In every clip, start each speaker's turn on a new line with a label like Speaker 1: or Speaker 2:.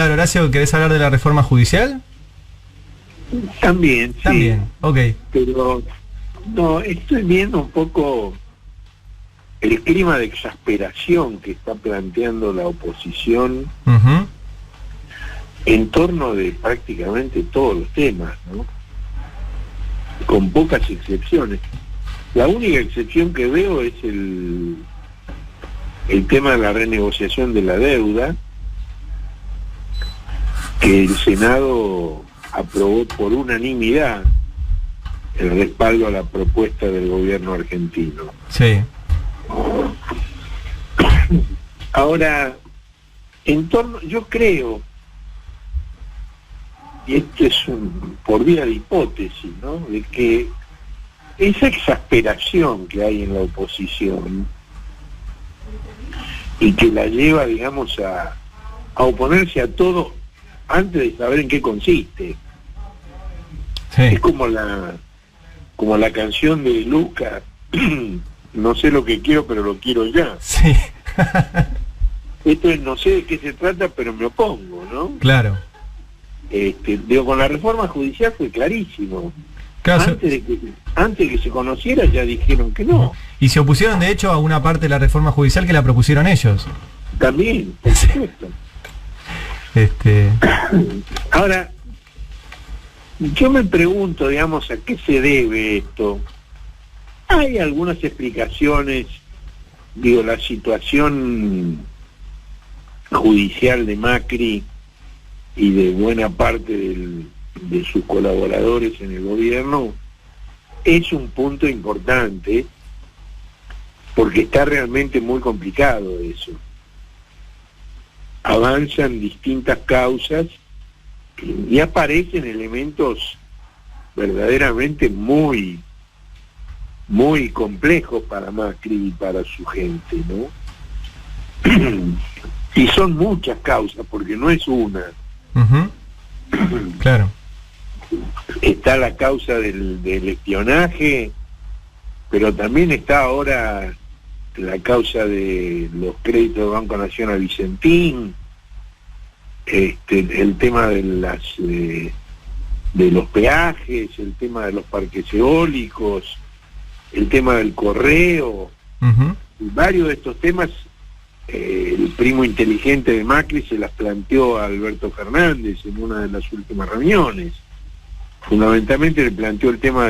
Speaker 1: claro, Horacio, ¿querés hablar de la reforma judicial?
Speaker 2: También, sí.
Speaker 1: También, ok.
Speaker 2: Pero no, estoy viendo un poco el clima de exasperación que está planteando la oposición
Speaker 1: Uh-huh.
Speaker 2: en torno de prácticamente todos los temas, ¿no? Con pocas excepciones. La única excepción que veo es el tema de la renegociación de la deuda, que el Senado aprobó por unanimidad el respaldo a la propuesta del gobierno argentino.
Speaker 1: Sí.
Speaker 2: Ahora, yo creo, y esto es por vía de hipótesis, ¿no?, de que esa exasperación que hay en la oposición y que la lleva, digamos, a oponerse a todo antes de saber en qué consiste.
Speaker 1: Sí.
Speaker 2: Es como la canción de Luca, no sé lo que quiero, pero lo quiero ya.
Speaker 1: Sí.
Speaker 2: Esto es, no sé de qué se trata, pero me opongo, ¿no?
Speaker 1: Claro.
Speaker 2: Digo, con la reforma judicial fue clarísimo.
Speaker 1: Claro,
Speaker 2: Antes de que se conociera ya dijeron que no.
Speaker 1: y se opusieron de hecho a una parte de la reforma judicial que la propusieron ellos.
Speaker 2: También, por supuesto. Ahora, yo me pregunto, digamos, ¿a qué se debe esto? Hay algunas explicaciones, digo, la situación judicial de Macri y de buena parte de sus colaboradores en el gobierno es un punto importante, porque está realmente muy complicado eso. Avanzan distintas causas y aparecen elementos verdaderamente muy complejos para Macri y para su gente, ¿no? Y son muchas causas, porque no es una.
Speaker 1: Uh-huh. Claro.
Speaker 2: Está la causa del espionaje, pero también está ahora la causa de los créditos del Banco Nacional Vicentín, el tema de los peajes, el tema de los parques eólicos, el tema del correo.
Speaker 1: Uh-huh.
Speaker 2: Varios de estos temas, el primo inteligente de Macri se las planteó a Alberto Fernández en una de las últimas reuniones. Fundamentalmente le planteó el tema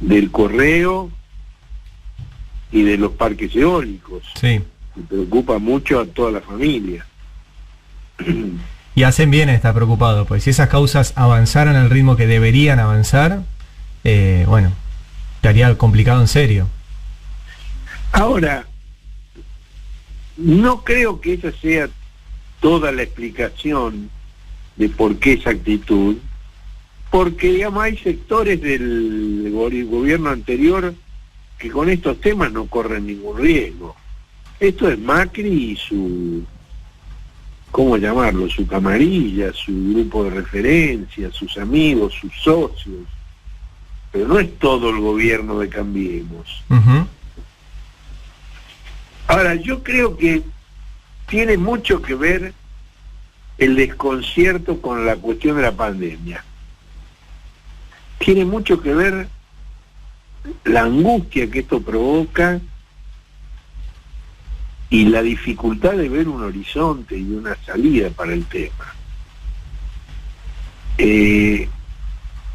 Speaker 2: del correo y de los parques eólicos.
Speaker 1: Sí.
Speaker 2: Que preocupa mucho a toda la familia.
Speaker 1: Y hacen bien estar preocupados, pues si esas causas avanzaran al ritmo que deberían avanzar, bueno, estaría complicado en serio.
Speaker 2: Ahora, no creo que esa sea toda la explicación de por qué esa actitud, porque, digamos, hay sectores del gobierno anterior que con estos temas no corren ningún riesgo. Esto es Macri y su, ¿cómo llamarlo?, su camarilla, su grupo de referencia, sus amigos, sus socios, pero no es todo el gobierno de Cambiemos.
Speaker 1: Uh-huh.
Speaker 2: Ahora, yo creo que tiene mucho que ver el desconcierto con la cuestión de la pandemia. Tiene mucho que ver la angustia que esto provoca y la dificultad de ver un horizonte y una salida para el tema.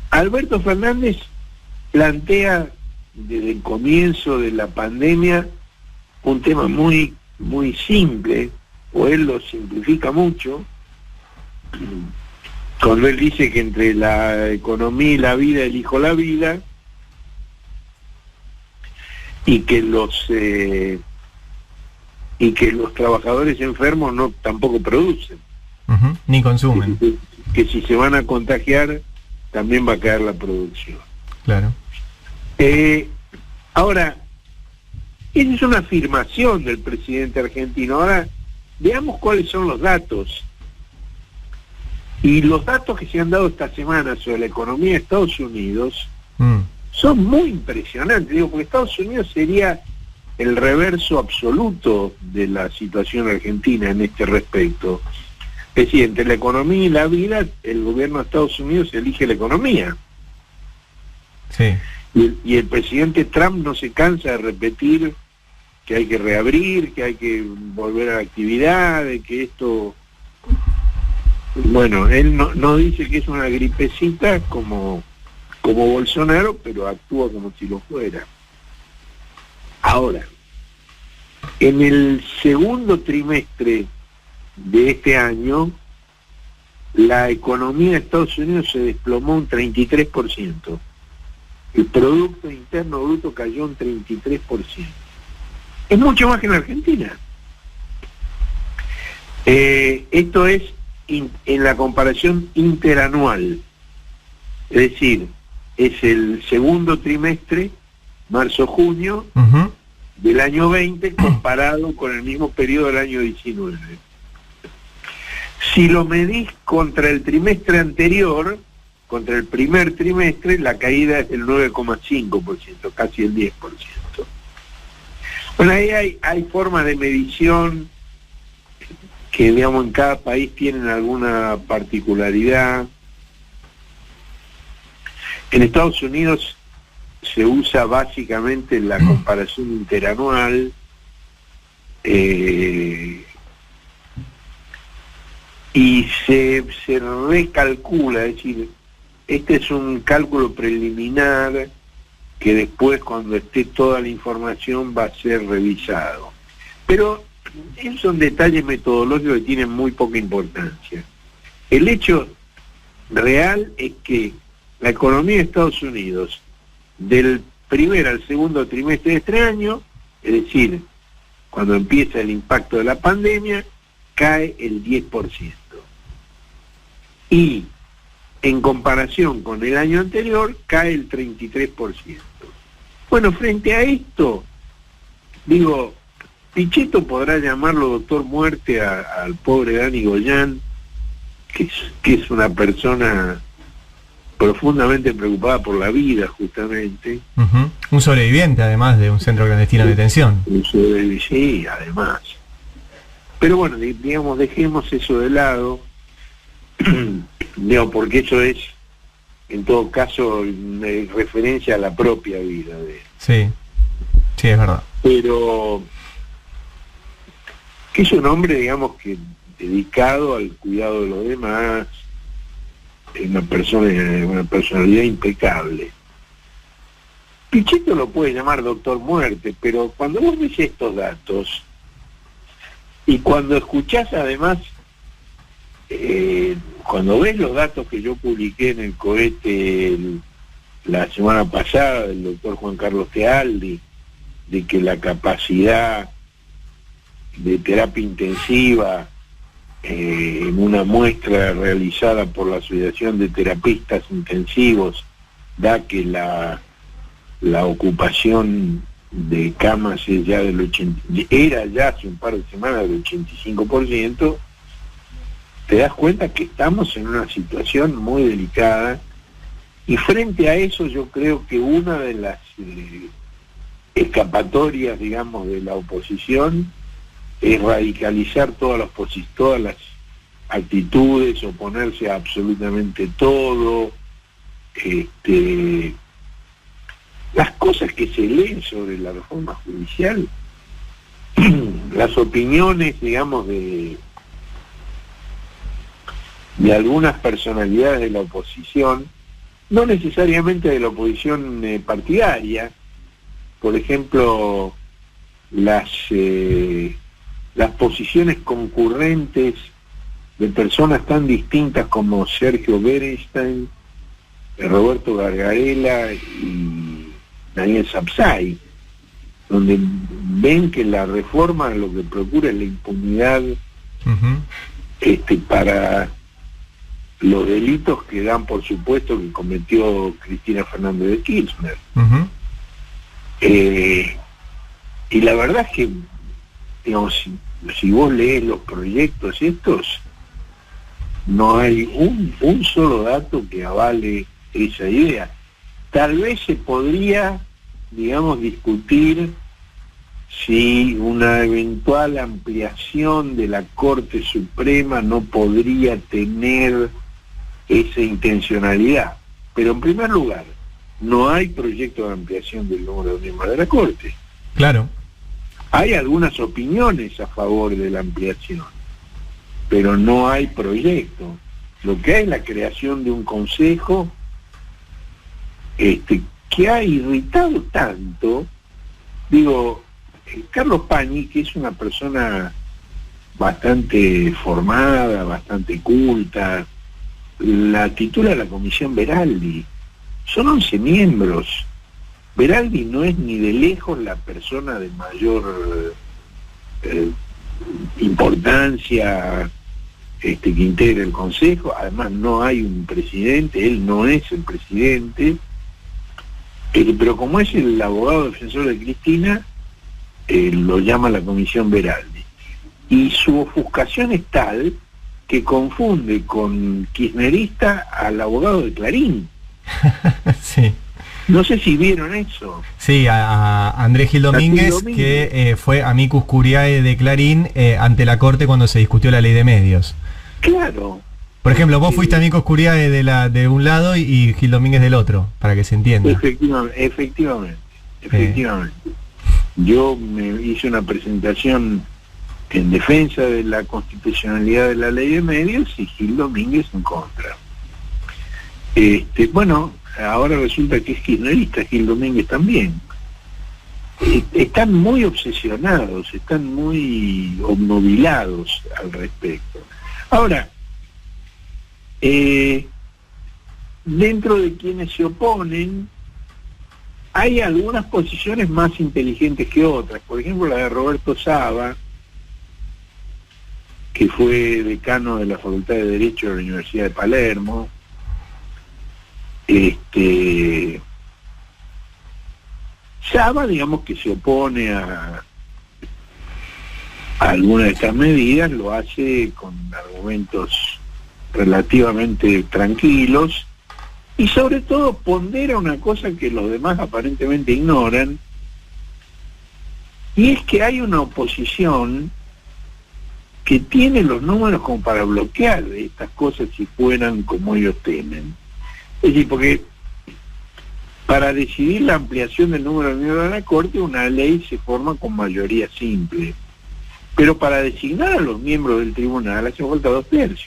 Speaker 2: Alberto Fernández plantea desde el comienzo de la pandemia un tema muy simple, o él lo simplifica mucho, cuando él dice que entre la economía y la vida elijo la vida, y que los trabajadores enfermos tampoco producen.
Speaker 1: Uh-huh. Ni consumen.
Speaker 2: Que si se van a contagiar también va a caer la producción.
Speaker 1: Claro.
Speaker 2: Ahora, esa es una afirmación del presidente argentino. Ahora, veamos cuáles son los datos. Y los datos que se han dado esta semana sobre la economía de Estados Unidos son muy impresionantes. Digo, porque Estados Unidos sería el reverso absoluto de la situación argentina en este respecto. Es decir, entre la economía y la vida, el gobierno de Estados Unidos elige la economía.
Speaker 1: Sí.
Speaker 2: Y el presidente Trump no se cansa de repetir que hay que reabrir, que hay que volver a la actividad, de que esto... Bueno, él no dice que es una gripecita como Bolsonaro, pero actúa como si lo fuera. Ahora, en el segundo trimestre de este año, la economía de Estados Unidos se desplomó un 33%. El Producto Interno Bruto cayó un 33%. Es mucho más que en Argentina. Esto es en la comparación interanual. Es decir, es el segundo trimestre, marzo-junio, del año 20 comparado con el mismo periodo del año 19. Si lo medís contra el trimestre anterior, contra el primer trimestre, la caída es del 9,5%, casi el 10%. Bueno, ahí hay formas de medición que, digamos, en cada país tienen alguna particularidad. En Estados Unidos se usa básicamente la comparación interanual, y se recalcula, es decir, este es un cálculo preliminar que después, cuando esté toda la información, va a ser revisado. Pero esos son detalles metodológicos que tienen muy poca importancia. El hecho real es que la economía de Estados Unidos, del primer al segundo trimestre de este año, es decir, cuando empieza el impacto de la pandemia, cae el 10%. Y en comparación con el año anterior, cae el 33%. Bueno, frente a esto, digo, Pichetto podrá llamarlo doctor muerte al pobre Dani Goyan, que es una persona profundamente preocupada por la vida, justamente.
Speaker 1: Un sobreviviente, además, de un centro clandestino de detención.
Speaker 2: Sí, además. Pero bueno, digamos, dejemos eso de lado, digo, porque eso es, en todo caso, referencia a la propia vida de él.
Speaker 1: Sí, sí, es verdad.
Speaker 2: Pero que es un hombre, digamos, que dedicado al cuidado de los demás, es una personalidad impecable. Pichetto lo puede llamar doctor muerte, pero cuando vos ves estos datos, y cuando escuchás además, cuando ves los datos que yo publiqué en el cohete la semana pasada del doctor Juan Carlos Tealdi, de que la capacidad de terapia intensiva en una muestra realizada por la Asociación de Terapistas Intensivos da que la ocupación de camas es ya era ya hace un par de semanas del 85%, te das cuenta que estamos en una situación muy delicada, y frente a eso yo creo que una de las escapatorias, digamos, de la oposición es radicalizar todas las actitudes, oponerse a absolutamente todo, las cosas que se leen sobre la reforma judicial, las opiniones, digamos, de algunas personalidades de la oposición, no necesariamente de la oposición partidaria, por ejemplo, las posiciones concurrentes de personas tan distintas como Sergio Berenstein, Roberto Gargarella y Daniel Sapsay, donde ven que la reforma lo que procura es la impunidad para los delitos que dan por supuesto que cometió Cristina Fernández de Kirchner. Y la verdad es que, digamos, si vos lees los proyectos estos, no hay un solo dato que avale esa idea. Tal vez se podría, digamos, discutir si una eventual ampliación de la Corte Suprema no podría tener esa intencionalidad. Pero en primer lugar, no hay proyecto de ampliación del número de miembros de la Corte.
Speaker 1: Claro.
Speaker 2: Hay algunas opiniones a favor de la ampliación, pero no hay proyecto. Lo que hay es la creación de un consejo que ha irritado tanto. Digo, Carlos Pañi, que es una persona bastante formada, bastante culta, la titula la Comisión Beraldi. Son 11 miembros. Beraldi no es ni de lejos la persona de mayor importancia que integra el Consejo. Además no hay un presidente, él no es el presidente, pero como es el abogado defensor de Cristina, lo llama la Comisión Beraldi. Y su ofuscación es tal que confunde con kirchnerista al abogado de Clarín.
Speaker 1: Sí.
Speaker 2: No sé si vieron eso.
Speaker 1: Sí, a Andrés Gil Domínguez, que fue amicus curiae de Clarín ante la Corte cuando se discutió la ley de medios.
Speaker 2: Claro.
Speaker 1: Por ejemplo, vos fuiste amicus curiae de un lado y Gil Domínguez del otro, para que se entienda.
Speaker 2: Efectivamente. Yo me hice una presentación en defensa de la constitucionalidad de la ley de medios y Gil Domínguez en contra. Bueno, ahora resulta que es kirchnerista Gil Domínguez también. Están muy obsesionados, están muy obnubilados al respecto. Ahora, dentro de quienes se oponen, hay algunas posiciones más inteligentes que otras. Por ejemplo, la de Roberto Saba, que fue decano de la Facultad de Derecho de la Universidad de Palermo. Saba, digamos, que se opone a alguna de estas medidas, lo hace con argumentos relativamente tranquilos y sobre todo pondera una cosa que los demás aparentemente ignoran, y es que hay una oposición que tiene los números como para bloquear estas cosas si fueran como ellos temen. Es decir, porque para decidir la ampliación del número de miembros de la Corte, una ley se forma con mayoría simple. Pero para designar a los miembros del tribunal hace falta 2/3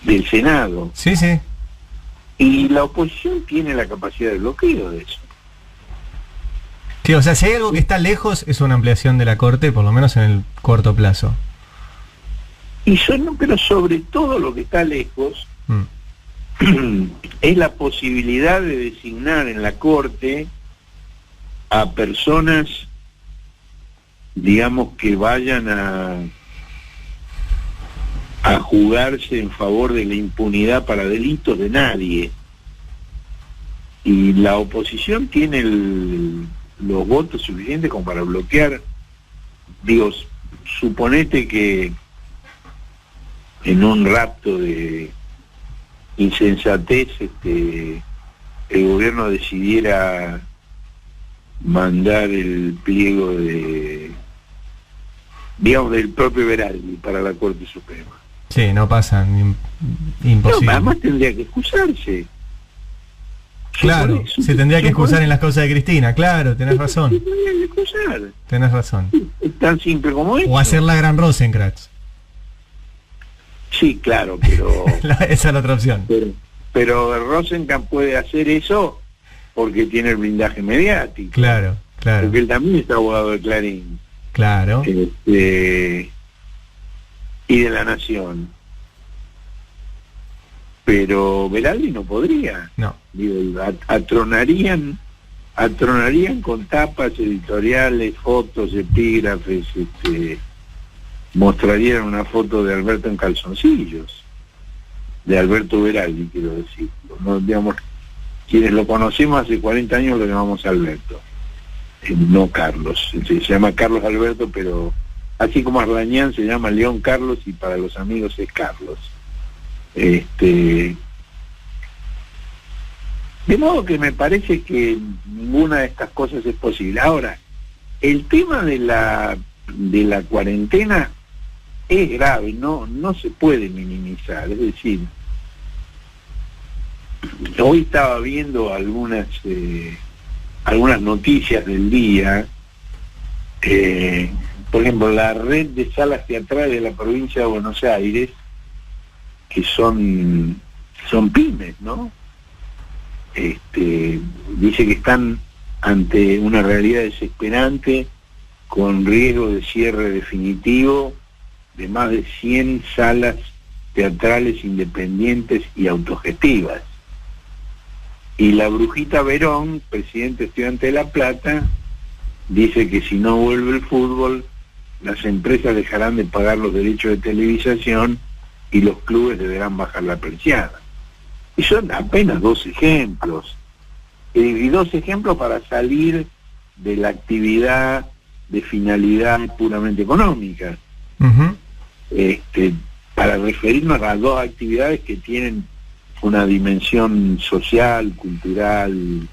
Speaker 2: del Senado.
Speaker 1: Sí, sí.
Speaker 2: Y la oposición tiene la capacidad de bloqueo de eso.
Speaker 1: Sí, o sea, si hay algo que está lejos, es una ampliación de la Corte, por lo menos en el corto plazo.
Speaker 2: Pero sobre todo lo que está lejos es la posibilidad de designar en la Corte a personas, digamos, que vayan a jugarse en favor de la impunidad para delitos de nadie. Y la oposición tiene los votos suficientes como para bloquear. Digo, suponete que en un rapto de insensatez el gobierno decidiera mandar el pliego del propio Beraldi para la Corte Suprema.
Speaker 1: Sí, no pasa, imposible.
Speaker 2: No, además tendría que excusarse.
Speaker 1: Claro, se tendría que excusar en las cosas de Cristina, claro, tenés razón.
Speaker 2: Se tendría que excusar.
Speaker 1: Tenés razón.
Speaker 2: Es tan simple como eso.
Speaker 1: O hacer la gran Rosenkrantz.
Speaker 2: Sí, claro, pero...
Speaker 1: Esa es la otra opción.
Speaker 2: Pero Rosenkrantz puede hacer eso porque tiene el blindaje mediático.
Speaker 1: Claro.
Speaker 2: Porque él también es abogado de Clarín.
Speaker 1: Claro.
Speaker 2: Y de La Nación. Pero Beraldi no podría.
Speaker 1: No.
Speaker 2: Digo, atronarían con tapas editoriales, fotos, epígrafes, mostrarían una foto de Alberto en calzoncillos, de Alberto Beraldi, quiero decir. No, digamos, quienes lo conocemos hace 40 años lo llamamos Alberto, no Carlos. Se llama Carlos Alberto, pero así como Ardañán se llama León Carlos y para los amigos es Carlos. De modo que me parece que ninguna de estas cosas es posible. Ahora, el tema de la cuarentena es grave, no se puede minimizar. Es decir, hoy estaba viendo algunas noticias del día. Por ejemplo, la red de salas teatrales de la provincia de Buenos Aires, que son pymes, ¿no? Dice que están ante una realidad desesperante, con riesgo de cierre definitivo de más de 100 salas teatrales independientes y autogestivas. Y la Brujita Verón, presidente estudiante de La Plata, dice que si no vuelve el fútbol, las empresas dejarán de pagar los derechos de televisación y los clubes deberán bajar la persiana. Y son apenas 2 ejemplos. Y 2 ejemplos para salir de la actividad de finalidad puramente económica.
Speaker 1: Uh-huh.
Speaker 2: Para referirnos a 2 actividades que tienen una dimensión social, cultural,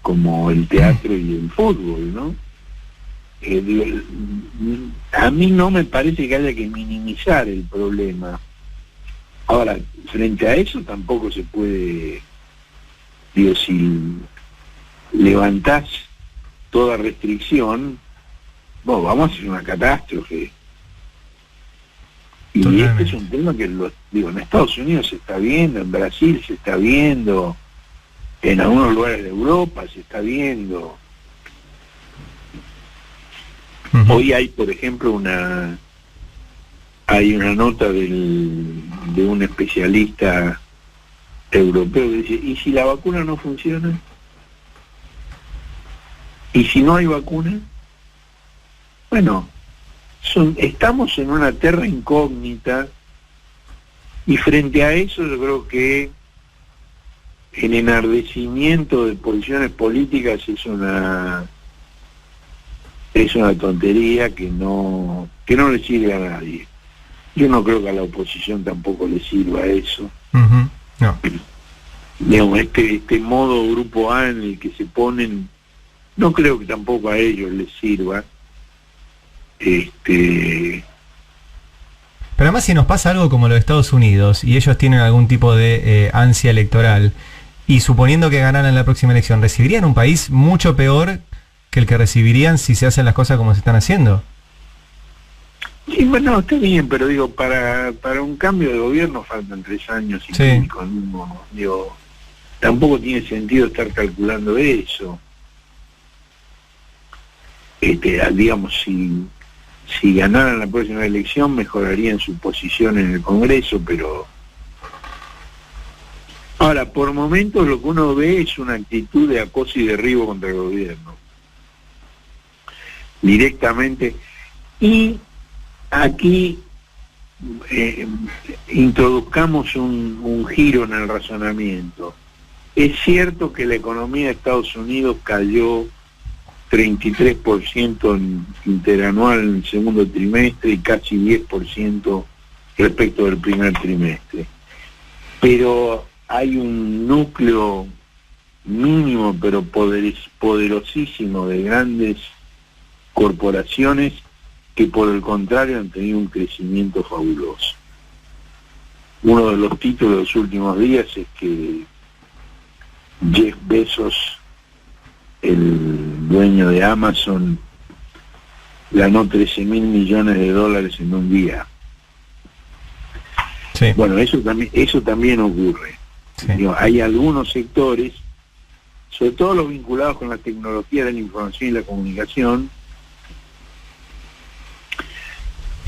Speaker 2: como el teatro y el fútbol, ¿no? A mí no me parece que haya que minimizar el problema. Ahora, frente a eso tampoco se puede, si levantás toda restricción, vamos a hacer una catástrofe. Y
Speaker 1: Totalmente.
Speaker 2: este es un tema que, en Estados Unidos se está viendo, en Brasil se está viendo, en algunos lugares de Europa se está viendo.
Speaker 1: Uh-huh.
Speaker 2: Hoy hay, por ejemplo, hay una nota de un especialista europeo que dice, ¿y si la vacuna no funciona? ¿Y si no hay vacuna? Bueno, estamos en una terra incógnita, y frente a eso yo creo que el enardecimiento de posiciones políticas es una tontería que no le sirve a nadie. Yo no creo que a la oposición tampoco le sirva eso.
Speaker 1: Uh-huh. No.
Speaker 2: Digamos, este modo grupo A en el que se ponen, no creo que tampoco a ellos les sirva.
Speaker 1: Pero además, si nos pasa algo como lo de Estados Unidos y ellos tienen algún tipo de ansia electoral, y suponiendo que ganaran la próxima elección, recibirían un país mucho peor que el que recibirían si se hacen las cosas como se están haciendo.
Speaker 2: Sí, bueno, está bien, pero digo, para un cambio de gobierno faltan 3 años y
Speaker 1: Sí.
Speaker 2: pico, ¿no? Digo, tampoco tiene sentido estar calculando eso. Digamos, si ganaran la próxima elección, mejorarían su posición en el Congreso, pero ahora, por momentos lo que uno ve es una actitud de acoso y derribo contra el gobierno, directamente. Y aquí introduzcamos un giro en el razonamiento. Es cierto que la economía de Estados Unidos cayó 33% interanual en el segundo trimestre y casi 10% respecto del primer trimestre. Pero hay un núcleo mínimo pero poderosísimo de grandes corporaciones que por el contrario han tenido un crecimiento fabuloso. Uno de los títulos de los últimos días es que Jeff Bezos, el dueño de Amazon, ganó $13.000 millones en un día.
Speaker 1: Sí.
Speaker 2: Bueno, eso también ocurre.
Speaker 1: Sí.
Speaker 2: Digo, hay algunos sectores, sobre todo los vinculados con la tecnología de la información y la comunicación,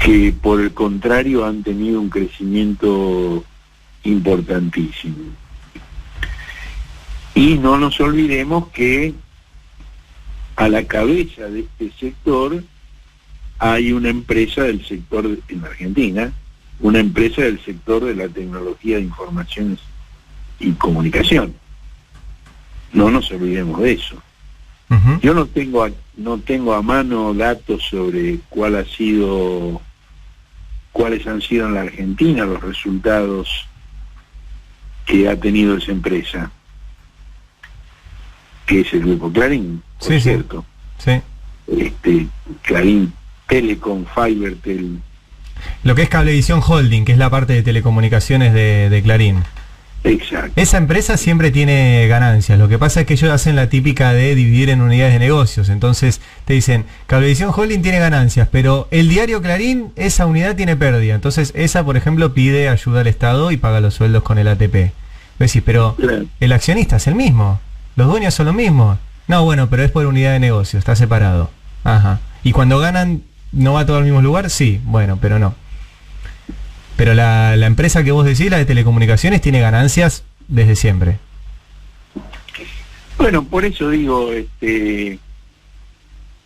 Speaker 2: que por el contrario han tenido un crecimiento importantísimo. Y no nos olvidemos que a la cabeza de este sector hay una empresa del sector, en Argentina, una empresa del sector de la tecnología de informaciones y comunicación. No nos olvidemos de eso.
Speaker 1: Uh-huh.
Speaker 2: Yo no tengo a mano datos sobre cuáles han sido en la Argentina los resultados que ha tenido esa empresa. que es el grupo Clarín, por
Speaker 1: Sí, sí.
Speaker 2: cierto.
Speaker 1: Sí.
Speaker 2: Clarín Telecom, Fibertel.
Speaker 1: Lo que es Cablevisión Holding, que es la parte de telecomunicaciones de Clarín.
Speaker 2: Exacto.
Speaker 1: Esa empresa siempre tiene ganancias. Lo que pasa es que ellos hacen la típica de dividir en unidades de negocios. Entonces te dicen, Cablevisión Holding tiene ganancias, pero el diario Clarín, esa unidad tiene pérdida. Entonces esa, por ejemplo, pide ayuda al Estado y paga los sueldos con el ATP. Vos decís, pero
Speaker 2: Claro.
Speaker 1: el accionista es el mismo. Los dueños son los mismos. No, bueno, pero es por unidad de negocio, está separado. Ajá. Y cuando ganan, ¿no va todo al mismo lugar? Sí, bueno, pero no. Pero la empresa que vos decís, la de telecomunicaciones, tiene ganancias desde siempre.
Speaker 2: Bueno, por eso digo,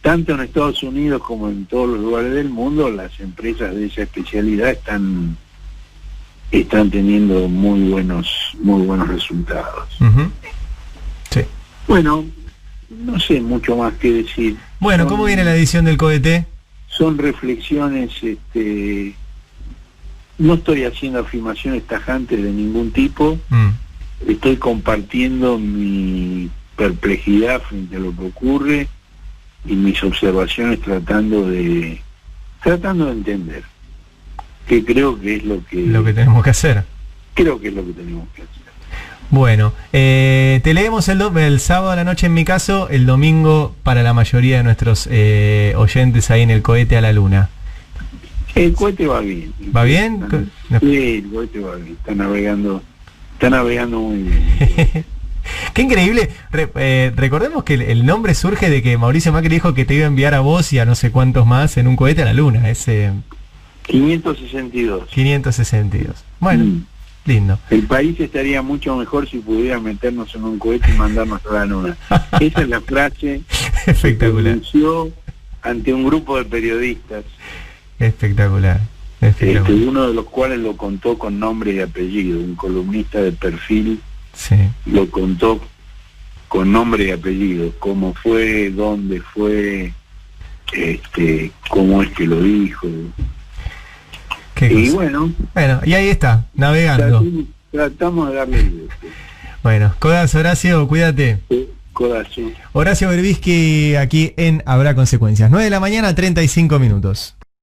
Speaker 2: tanto en Estados Unidos como en todos los lugares del mundo, las empresas de esa especialidad están teniendo muy buenos resultados.
Speaker 1: Ujú. Sí.
Speaker 2: Bueno, no sé mucho más que decir.
Speaker 1: Bueno, ¿cómo viene la edición del COET?
Speaker 2: Son reflexiones, no estoy haciendo afirmaciones tajantes de ningún tipo, estoy compartiendo mi perplejidad frente a lo que ocurre y mis observaciones tratando de entender, que creo que es lo que
Speaker 1: tenemos que hacer.
Speaker 2: creo que es lo que tenemos que hacer.
Speaker 1: Bueno, te leemos el sábado a la noche en mi caso, el domingo para la mayoría de nuestros oyentes ahí en el Cohete a la Luna.
Speaker 2: El cohete va bien.
Speaker 1: ¿Va bien?
Speaker 2: Sí, el cohete va bien, está navegando muy bien.
Speaker 1: Qué increíble. Recordemos que el nombre surge de que Mauricio Macri dijo que te iba a enviar a vos y a no sé cuántos más en un cohete a la Luna. Ese
Speaker 2: 562.
Speaker 1: 562. Bueno, lindo.
Speaker 2: El país estaría mucho mejor si pudiera meternos en un cohete y mandarnos a la luna. Esa es la frase que
Speaker 1: Espectacular.
Speaker 2: pronunció ante un grupo de periodistas,
Speaker 1: Espectacular. Espectacular.
Speaker 2: uno de los cuales lo contó con nombre y apellido, un columnista de perfil
Speaker 1: Sí.
Speaker 2: lo contó con nombre y apellido, cómo fue, dónde fue, cómo es que lo dijo.
Speaker 1: Qué
Speaker 2: Y
Speaker 1: cosa.
Speaker 2: bueno,
Speaker 1: Bueno, y ahí está, navegando.
Speaker 2: tratamos de darle el
Speaker 1: Bueno, codazo, Horacio, cuídate.
Speaker 2: codazo.
Speaker 1: Horacio Berbisky aquí en Habrá Consecuencias. 9 de la mañana, 35 minutos.